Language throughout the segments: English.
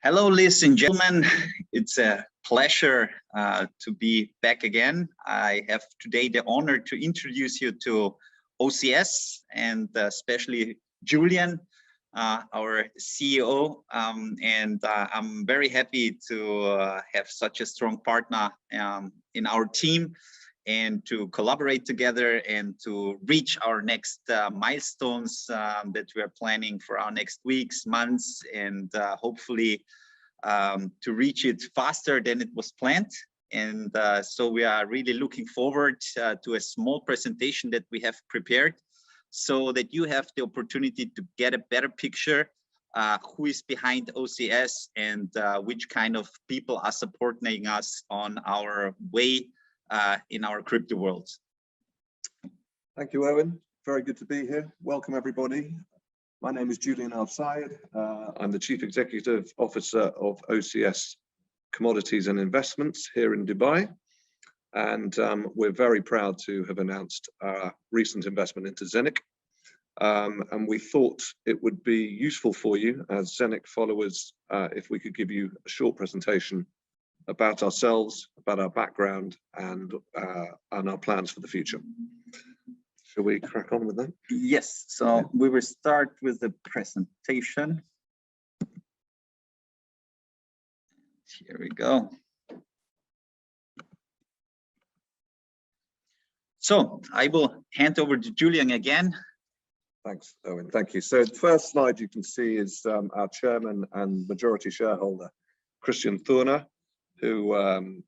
Hello, ladies and gentlemen. It's a pleasure to be back again. I have today the honor to introduce you to OCS and especially Julian, our CEO. I'm very happy to have such a strong partner in our team and to collaborate together and to reach our next milestones that we are planning for our next weeks, months, and hopefully to reach it faster than it was planned. And so we are really looking forward to a small presentation that we have prepared so that you have the opportunity to get a better picture who is behind OCS and which kind of people are supporting us on our way in our crypto world. Thank you, Erwin. Very good to be here. Welcome, everybody. My name is Julian Alsayed. I'm the Chief Executive Officer of OCS Commodities and Investments here in Dubai. And we're very proud to have announced our recent investment into Zeniq. And we thought it would be useful for you as Zeniq followers if we could give you a short presentation about ourselves, about our background, and our plans for the future. Shall we crack on with that? Yes, so we will start with the presentation. Here we go. So I will hand over to Julian again. Thanks, Erwin. Thank you. So the first slide you can see is our chairman and majority shareholder, Christian Thurner, who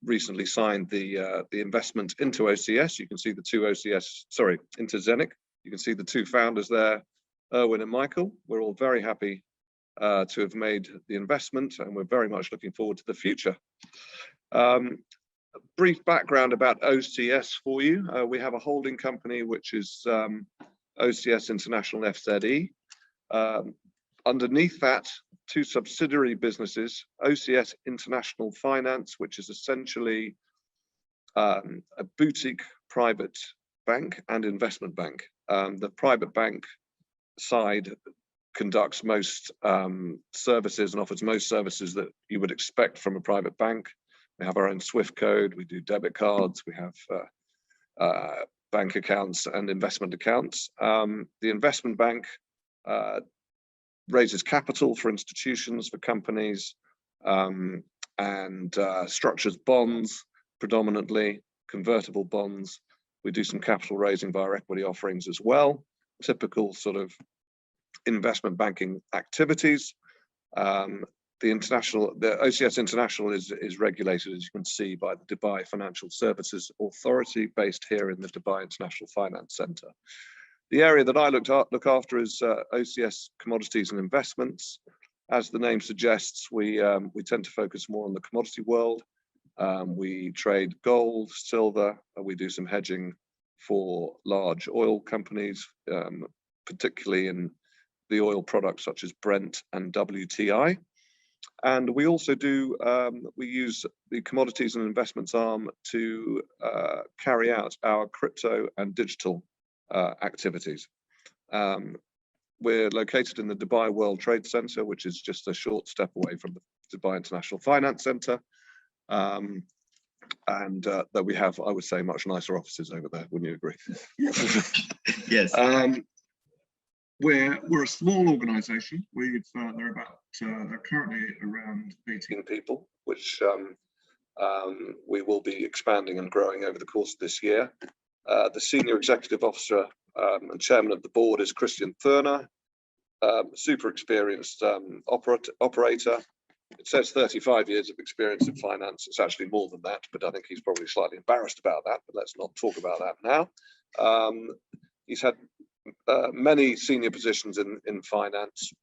recently signed the investment into OCS. You can see the two into Zeniq. You can see the two founders there, Erwin and Michael. We're all very happy to have made the investment, and we're very much looking forward to the future. A brief background about OCS for you. We have a holding company, which is OCS International FZE. Underneath that, two subsidiary businesses, OCS International Finance, which is essentially a boutique private bank and investment bank. The private bank side conducts most services and offers most services that you would expect from a private bank. We have our own SWIFT code, we do debit cards, we have bank accounts and investment accounts. The investment bank raises capital for institutions, for companies, and structures bonds, predominantly convertible bonds. We do some capital raising via equity offerings as well, typical sort of investment banking activities. The OCS International is regulated, as you can see, by the Dubai Financial Services Authority, based here in the Dubai International Finance Centre. The area that I look after is OCS Commodities and Investments. As the name suggests, we tend to focus more on the commodity world. We trade gold, silver, and we do some hedging for large oil companies, particularly in the oil products such as Brent and WTI. And we also do, we use the Commodities and Investments arm to carry out our crypto and digital activities. We're located in the Dubai World Trade Center, which is just a short step away from the Dubai International Finance Center. And that we have, I would say, much nicer offices over there, wouldn't you agree? Yes. We're a small organization. They're currently around 18 people, which we will be expanding and growing over the course of this year. The Senior Executive Officer and Chairman of the Board is Christian Thurner, super experienced operator. It says 35 years of experience in finance. It's actually more than that, but I think he's probably slightly embarrassed about that, but let's not talk about that now. He's had many senior positions in finance.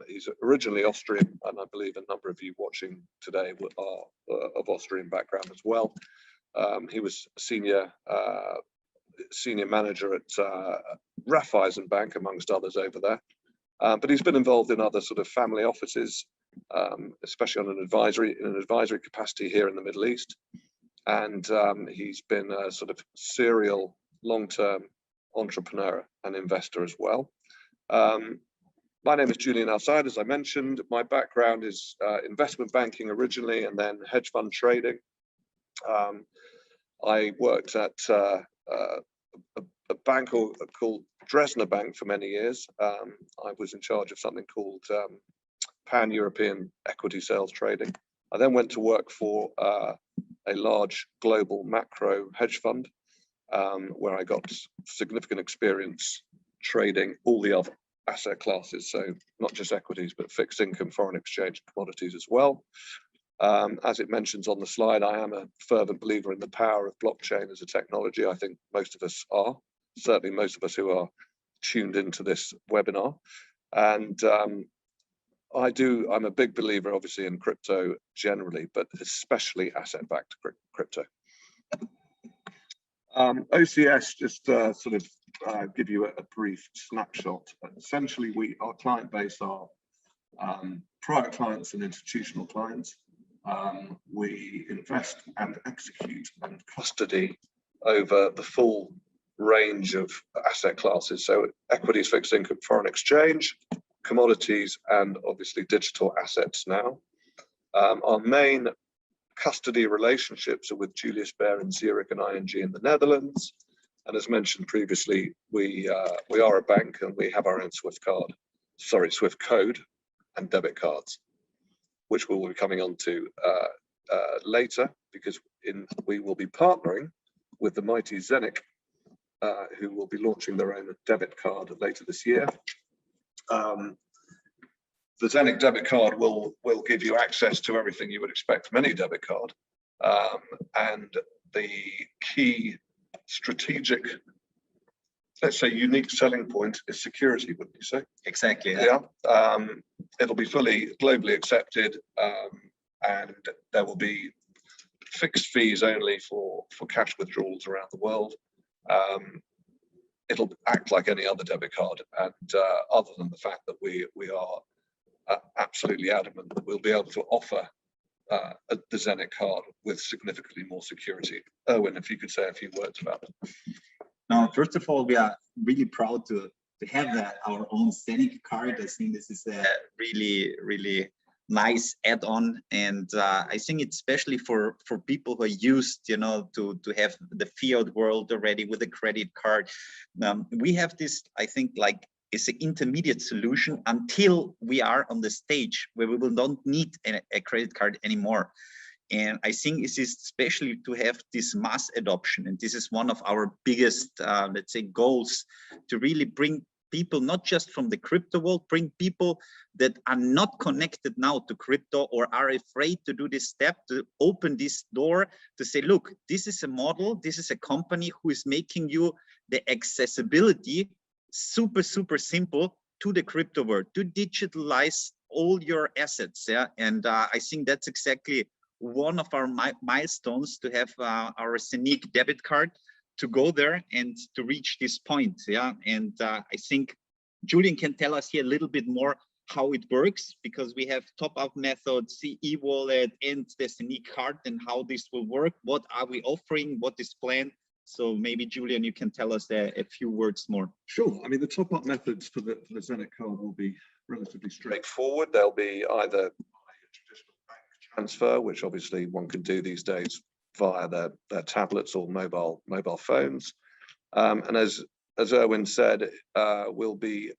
He's originally Austrian, and I believe a number of you watching today are of Austrian background as well. He was senior manager at Raiffeisen Bank, amongst others over there. But he's been involved in other sort of family offices, especially on an advisory capacity here in the Middle East. And he's been a sort of serial long-term entrepreneur and investor as well. My name is Julian Alsayed, as I mentioned. My background is investment banking originally, and then hedge fund trading. I worked at a bank called Dresdner Bank for many years. I was in charge of something called Pan-European equity sales trading. I then went to work for a large global macro hedge fund, where I got significant experience trading all the other asset classes, so not just equities, but fixed income, foreign exchange, commodities as well. As it mentions on the slide, I am a fervent believer in the power of blockchain as a technology. I think most of us are, certainly most of us who are tuned into this webinar. And I'm a big believer, obviously, in crypto generally, but especially asset-backed crypto. OCS, just sort of give you a brief snapshot. Essentially, our client base are private clients and institutional clients. We invest and execute and custody over the full range of asset classes. So equities, fixed income, foreign exchange, commodities, and obviously digital assets now. Our main custody relationships are with Julius Baer and Zurich and ING in the Netherlands. And as mentioned previously, we are a bank and we have our own Swift code and debit cards, which we'll be coming on to later, because we will be partnering with the mighty Zeniq, who will be launching their own debit card later this year. The Zeniq debit card will give you access to everything you would expect from any debit card. And the key strategic, let's say, unique selling point is security, wouldn't you say? Exactly. Yeah. It'll be fully globally accepted, and there will be fixed fees only for cash withdrawals around the world. It'll act like any other debit card, and other than the fact that we are absolutely adamant that we'll be able to offer the Zeniq card with significantly more security. Erwin, if you could say a few words about it. Now, first of all, we are really proud to have our own Zeniq card. I think this is a really, really nice add-on, and I think it's especially for people who are used, to have the fiat world already with a credit card. We have this, I think, like, it's an intermediate solution until we are on the stage where we will not need a credit card anymore. And I think it is especially to have this mass adoption, and this is one of our biggest, let's say, goals, to really bring people not just from the crypto world, bring people that are not connected now to crypto or are afraid to do this step, to open this door to say, look, this is a model, this is a company who is making you the accessibility super, super simple to the crypto world, to digitalize all your assets. Yeah, and I think that's exactly one of our milestones, to have our Zeniq debit card, to go there and to reach this point. Yeah, and I think Julian can tell us here a little bit more how it works, because we have top-up methods, the e-wallet, and the Zeniq card, and how this will work. What are we offering? What is planned? So maybe, Julian, you can tell us a few words more. Sure. I mean, the top-up methods for the Zeniq card will be relatively straightforward. They'll be either a traditional bank transfer, which obviously one can do these days via their tablets or mobile phones. And as Erwin said, we'll be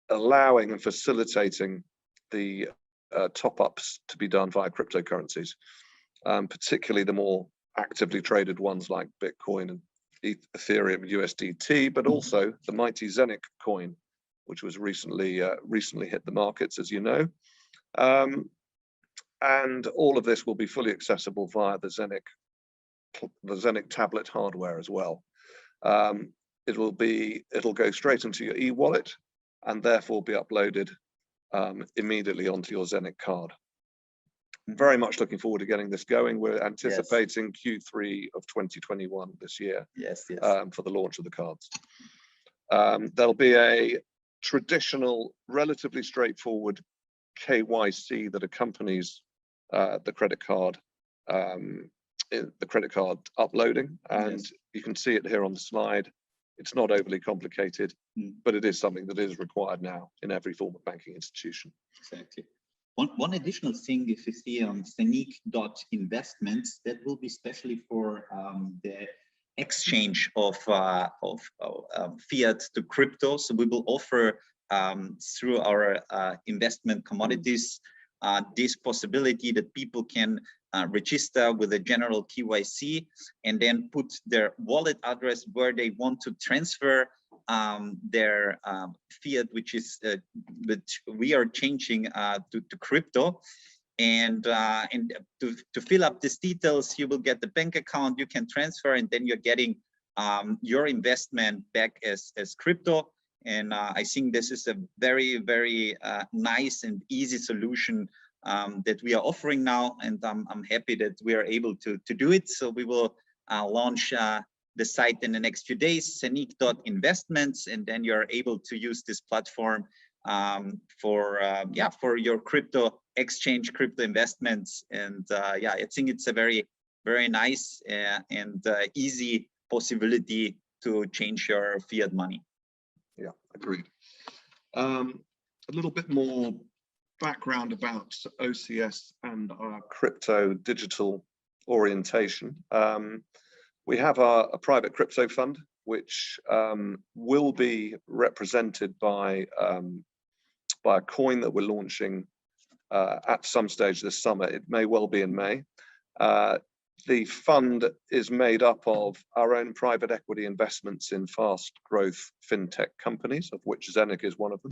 allowing and facilitating the top-ups to be done via cryptocurrencies, particularly the more actively traded ones like Bitcoin and Ethereum, USDT, but also the mighty Zeniq coin, which was recently hit the markets, as you know. And all of this will be fully accessible via the Zeniq tablet hardware as well. It'll go straight into your e-wallet and therefore be uploaded immediately onto your Zeniq card. I'm very much looking forward to getting this going. We're anticipating Q3 of 2021 this year. Yes. For the launch of the cards. There'll be a traditional, relatively straightforward KYC that accompanies the credit card uploading, and you can see it here on the slide. It's not overly complicated, but it is something that is required now in every form of banking institution. Exactly. One additional thing, if you see on Zeniq.Investments, that will be specially for the exchange of fiat to crypto. So we will offer through our investment commodities this possibility that people can register with a general KYC and then put their wallet address where they want to transfer their fiat, which we are changing to crypto. And to fill up these details, you will get the bank account, you can transfer, and then you're getting your investment back as crypto. And I think this is a very, very nice and easy solution that we are offering now, and I'm happy that we are able to do it. So we will launch the site in the next few days, Zeniq.Investments, and then you're able to use this platform for your crypto exchange, crypto investments. And yeah, I think it's a very, very nice and easy possibility to change your fiat money. Yeah, agreed. A little bit more background about OCS and our crypto digital orientation. We have a private crypto fund, which will be represented by a coin that we're launching at some stage this summer. It may well be in May. The fund is made up of our own private equity investments in fast growth fintech companies, of which Zeniq is one of them.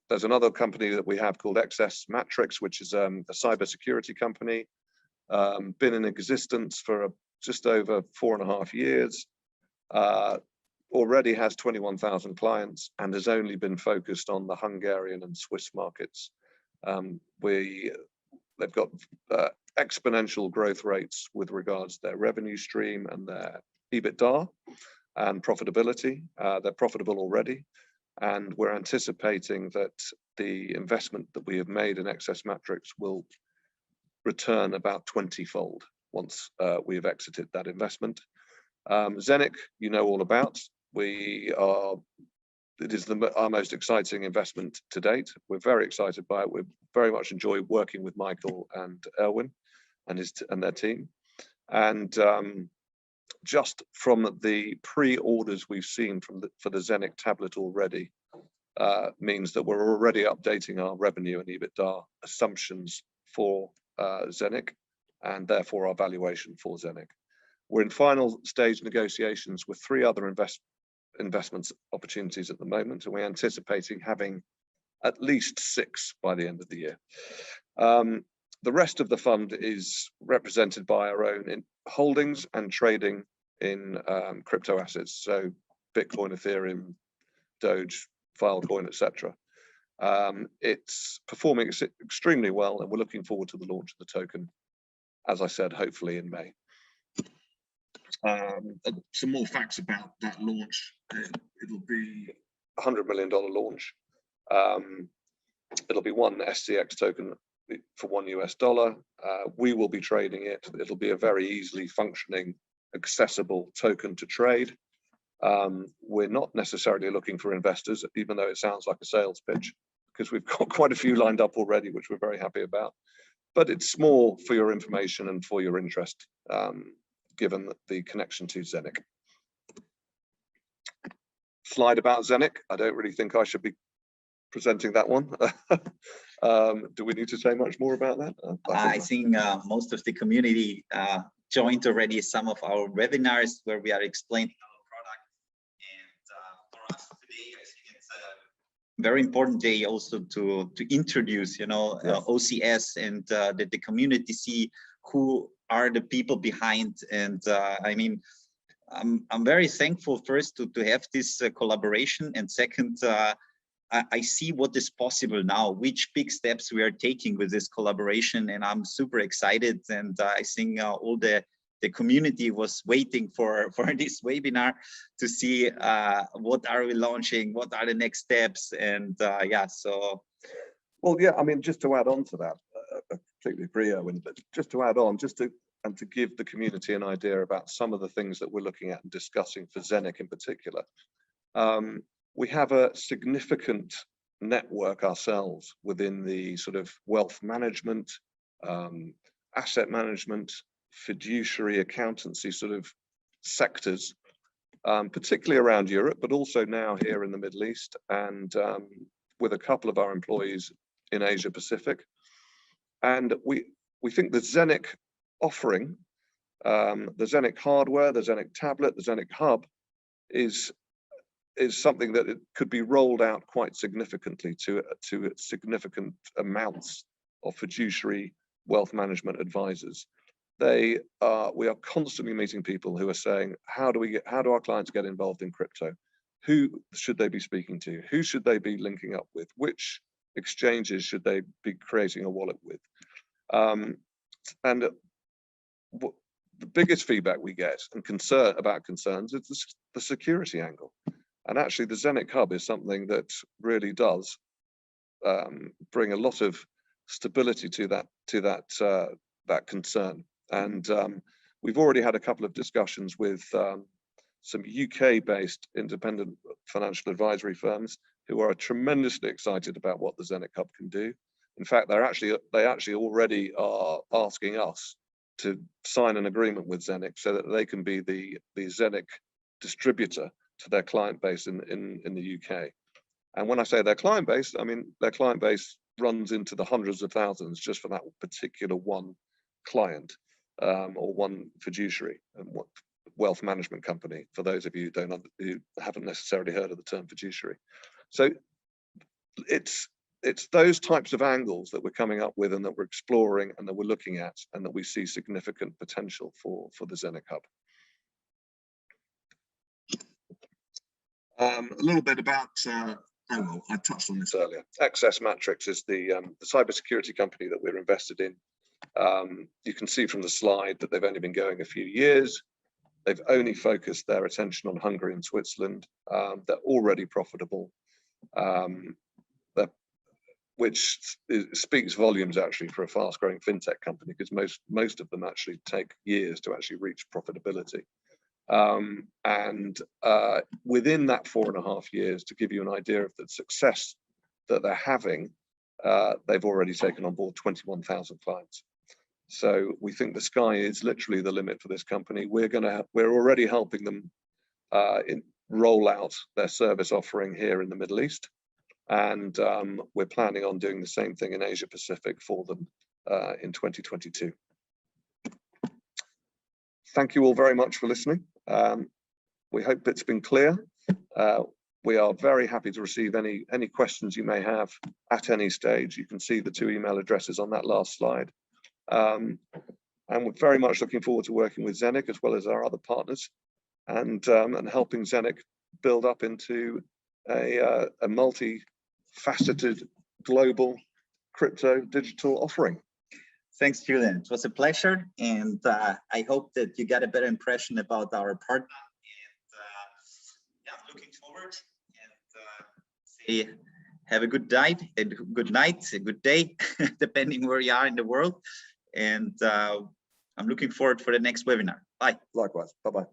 There's another company that we have called XS Matrix, which is a cybersecurity company, been in existence for just over 4.5 years, already has 21,000 clients, and has only been focused on the Hungarian and Swiss markets. They've got exponential growth rates with regards to their revenue stream and their EBITDA and profitability. They're profitable already, and we're anticipating that the investment that we have made in XS Matrix will return about 20-fold once we have exited that investment. Zeniq, you know all about. It is our most exciting investment to date. We're very excited by it. We very much enjoy working with Michael and Erwin and their team. And just from the pre-orders we've seen for the Zeniq tablet already, means that we're already updating our revenue and EBITDA assumptions for Zeniq, and therefore our valuation for Zeniq. We're in final stage negotiations with 3 other investments opportunities at the moment, and we're anticipating having at least 6 by the end of the year. The rest of the fund is represented by our own holdings and trading in crypto assets, so Bitcoin, Ethereum, Doge, Filecoin, etc. It's performing extremely well, and we're looking forward to the launch of the token, as I said, hopefully in May. Some more facts about that launch. It'll be a $100 million launch. It'll be one SCX token for $1 US. We will be trading it. It'll be a very easily functioning, accessible token to trade. We're not necessarily looking for investors, even though it sounds like a sales pitch, because we've got quite a few lined up already, which we're very happy about. But it's more for your information and for your interest, given the connection to Zeniq. Slide about Zeniq. I don't really think I should be presenting that one. Do we need to say much more about that? I think most of the community joined already some of our webinars where we are explaining our product. And for us today, I think it's a very important day also to introduce, yes, OCS, and that the community see who are the people behind. And I mean, I'm very thankful first to have this collaboration, and second, I see what is possible now, which big steps we are taking with this collaboration, and I'm super excited. And I think all the community was waiting for this webinar to see what are we launching, what are the next steps, and yeah, so. Well, yeah, I mean, just to add on to that, I completely agree, Erwin, but just to add on, just to and to give the community an idea about some of the things that we're looking at and discussing for Zeniq in particular. We have a significant network ourselves within the sort of wealth management, asset management, fiduciary accountancy sort of sectors, particularly around Europe, but also now here in the Middle East, and with a couple of our employees in Asia Pacific. And we think the Zeniq offering, the Zeniq hardware, the Zeniq tablet, the Zeniq hub is something that it could be rolled out quite significantly to significant amounts of fiduciary wealth management advisors. We are constantly meeting people who are saying, how do our clients get involved in crypto? Who should they be speaking to? Who should they be linking up with? Which exchanges should they be creating a wallet with? And the biggest feedback we get and concerns is the security angle. And actually the Zeniq hub is something that really does bring a lot of stability to that concern. And we've already had a couple of discussions with some UK-based independent financial advisory firms who are tremendously excited about what the Zeniq hub can do. In fact, they actually already are asking us to sign an agreement with Zeniq so that they can be the Zeniq distributor to their client base in the UK. And when I say their client base, I mean their client base runs into the hundreds of thousands just for that particular one client, or one fiduciary and wealth management company, for those of you who haven't necessarily heard of the term fiduciary. So it's those types of angles that we're coming up with and that we're exploring and that we're looking at and that we see significant potential for the Zeniq hub. A little bit about, well, I touched on this earlier. XS Matrix is the cybersecurity company that we're invested in. You can see from the slide that they've only been going a few years. They've only focused their attention on Hungary and Switzerland. They're already profitable, which speaks volumes actually for a fast-growing fintech company, because most of them actually take years to actually reach profitability. And within that 4.5 years, to give you an idea of the success that they're having, they've already taken on board 21,000 clients. So we think the sky is literally the limit for this company. We're already helping them roll out their service offering here in the Middle East, and we're planning on doing the same thing in Asia Pacific for them in 2022. Thank you all very much for listening. We hope it's been clear. We are very happy to receive any questions you may have at any stage. You can see the 2 email addresses on that last slide. And we're very much looking forward to working with Zeniq as well as our other partners, and helping Zeniq build up into a multi-faceted global crypto digital offering. Thanks, Julian. It was a pleasure, and I hope that you got a better impression about our partner. And yeah, looking forward, and say have a good night, a good day, depending where you are in the world. And I'm looking forward for the next webinar. Bye. Likewise. Bye-bye.